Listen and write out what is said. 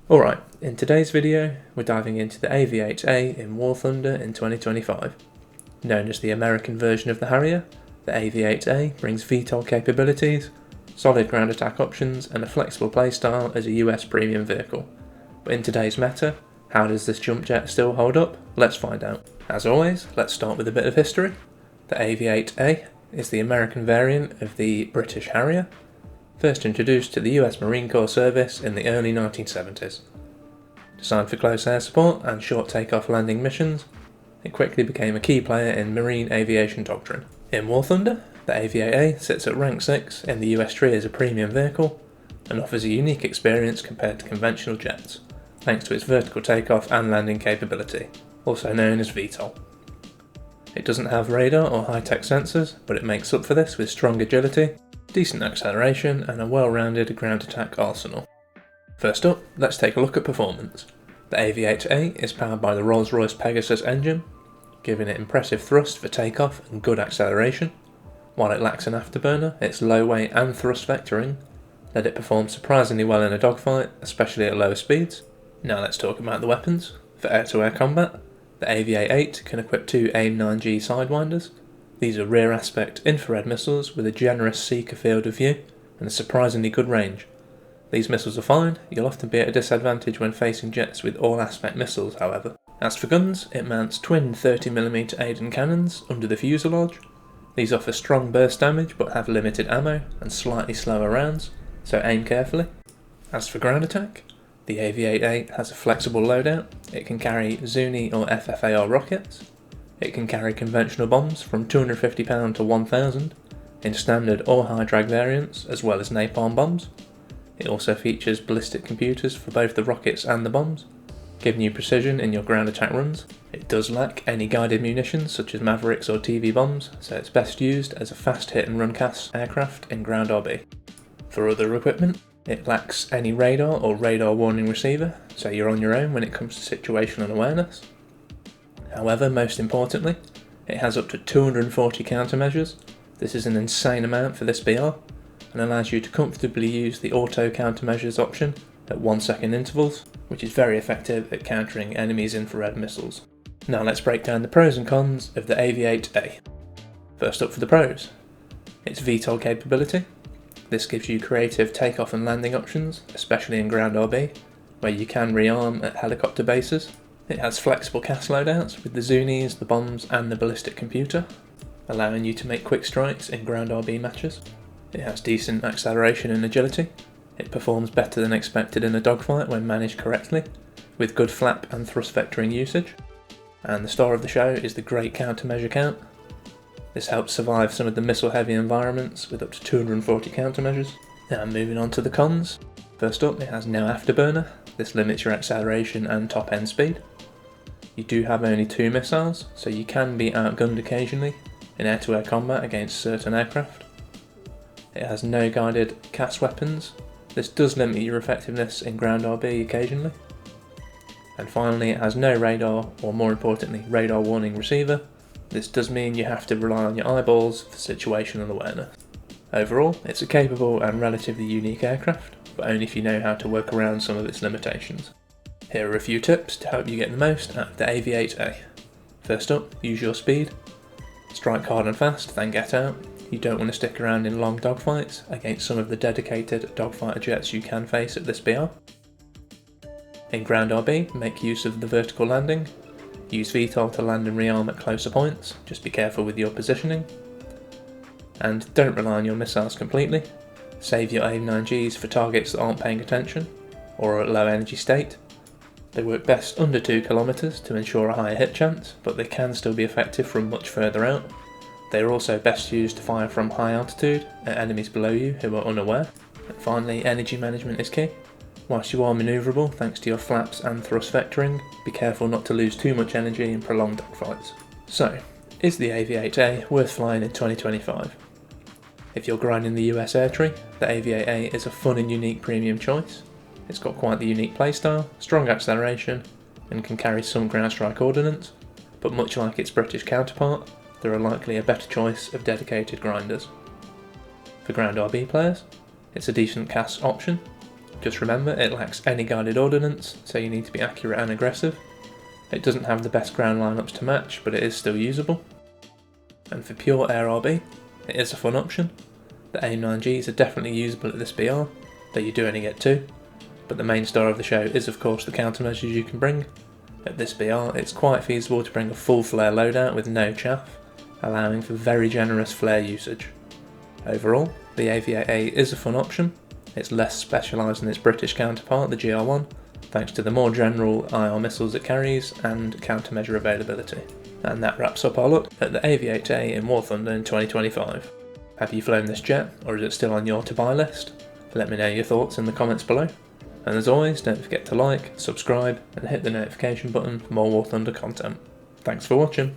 Alright, in today's video we're diving into the AV-8A in War Thunder in 2025. Known as the American version of the Harrier, the AV-8A brings VTOL capabilities, solid ground attack options and a flexible playstyle as a US premium vehicle. But in today's meta, how does this jump jet still hold up? Let's find out. As always, let's start with a bit of history. The AV-8A is the American variant of the British Harrier, first introduced to the US Marine Corps service in the early 1970s. Designed for close air support and short takeoff landing missions, it quickly became a key player in marine aviation doctrine. In War Thunder, the AV-8A sits at rank 6 in the US tree as a premium vehicle and offers a unique experience compared to conventional jets, thanks to its vertical takeoff and landing capability, also known as VTOL. It doesn't have radar or high-tech sensors, but it makes up for this with strong agility, decent acceleration and a well-rounded ground attack arsenal. First up, let's take a look at performance. The AV-8A is powered by the Rolls-Royce Pegasus engine, giving it impressive thrust for takeoff and good acceleration. While it lacks an afterburner, its low weight and thrust vectoring let it perform surprisingly well in a dogfight, especially at lower speeds. Now let's talk about the weapons. For air-to-air combat, the AV-8A can equip two AIM-9G Sidewinders. These are rear aspect infrared missiles with a generous seeker field of view and a surprisingly good range. These missiles are fine, you'll often be at a disadvantage when facing jets with all aspect missiles however. As for guns, it mounts twin 30mm Aiden cannons under the fuselage. These offer strong burst damage but have limited ammo and slightly slower rounds, so aim carefully. As for ground attack, the AV-8A has a flexible loadout. It can carry Zuni or FFAR rockets. It can carry conventional bombs from £250 to 1,000 in standard or high drag variants, as well as napalm bombs. It also features ballistic computers for both the rockets and the bombs, giving you precision in your ground attack runs. It does lack any guided munitions such as Mavericks or TV bombs, so it's best used as a fast hit and run cast aircraft in ground RB. For other equipment, it lacks any radar or radar warning receiver, so you're on your own when it comes to situational awareness. However, most importantly, it has up to 240 countermeasures. This is an insane amount for this BR, and allows you to comfortably use the auto countermeasures option at 1 second intervals, which is very effective at countering enemies' infrared missiles. Now let's break down the pros and cons of the AV-8A. First up for the pros, its VTOL capability. This gives you creative takeoff and landing options, especially in ground RB, where you can rearm at helicopter bases. It has flexible cast loadouts with the Zunis, the bombs and the ballistic computer, allowing you to make quick strikes in ground RB matches. It has decent acceleration and agility. It performs better than expected in a dogfight when managed correctly, with good flap and thrust vectoring usage. And the star of the show is the great countermeasure count. This helps survive some of the missile heavy environments with up to 240 countermeasures. Now moving on to the cons. First up, it has no afterburner. This limits your acceleration and top end speed. You do have only 2 missiles, so you can be outgunned occasionally in air-to-air combat against certain aircraft. It has no guided cast weapons. This does limit your effectiveness in ground RB occasionally. And finally, it has no radar, or more importantly, radar warning receiver. This does mean you have to rely on your eyeballs for situational awareness. Overall, it's a capable and relatively unique aircraft, but only if you know how to work around some of its limitations. Here are a few tips to help you get the most out of the AV-8A. First up, use your speed. Strike hard and fast, then get out. You don't want to stick around in long dogfights against some of the dedicated dogfighter jets you can face at this BR. In ground RB, make use of the vertical landing. Use VTOL to land and rearm at closer points, just be careful with your positioning. And don't rely on your missiles completely. Save your AIM-9Gs for targets that aren't paying attention, or are at low energy state. They work best under 2 km to ensure a higher hit chance, but they can still be effective from much further out. They are also best used to fire from high altitude at enemies below you who are unaware. And finally, energy management is key. Whilst you are manoeuvrable thanks to your flaps and thrust vectoring, be careful not to lose too much energy in prolonged dogfights. So, is the AV-8A worth flying in 2025? If you're grinding the US air tree, the AV-8A is a fun and unique premium choice. It's got quite the unique playstyle, strong acceleration, and can carry some ground strike ordnance, but much like its British counterpart, there are likely a better choice of dedicated grinders. For ground RB players, it's a decent cast option, Just remember, it lacks any guided ordnance, so you need to be accurate and aggressive. It doesn't have the best ground lineups to match, but it is still usable. And for pure air RB, it is a fun option. The AIM-9Gs are definitely usable at this BR, though you do only get 2, but the main star of the show is of course the countermeasures you can bring. At this BR, it's quite feasible to bring a full flare loadout with no chaff, allowing for very generous flare usage. Overall, the AV-8A is a fun option. It's less specialised than its British counterpart, the GR1, thanks to the more general IR missiles it carries and countermeasure availability. And that wraps up our look at the AV-8A in War Thunder in 2025. Have you flown this jet, or is it still on your to buy list? Let me know your thoughts in the comments below. And as always, don't forget to like, subscribe and hit the notification button for more War Thunder content. Thanks for watching.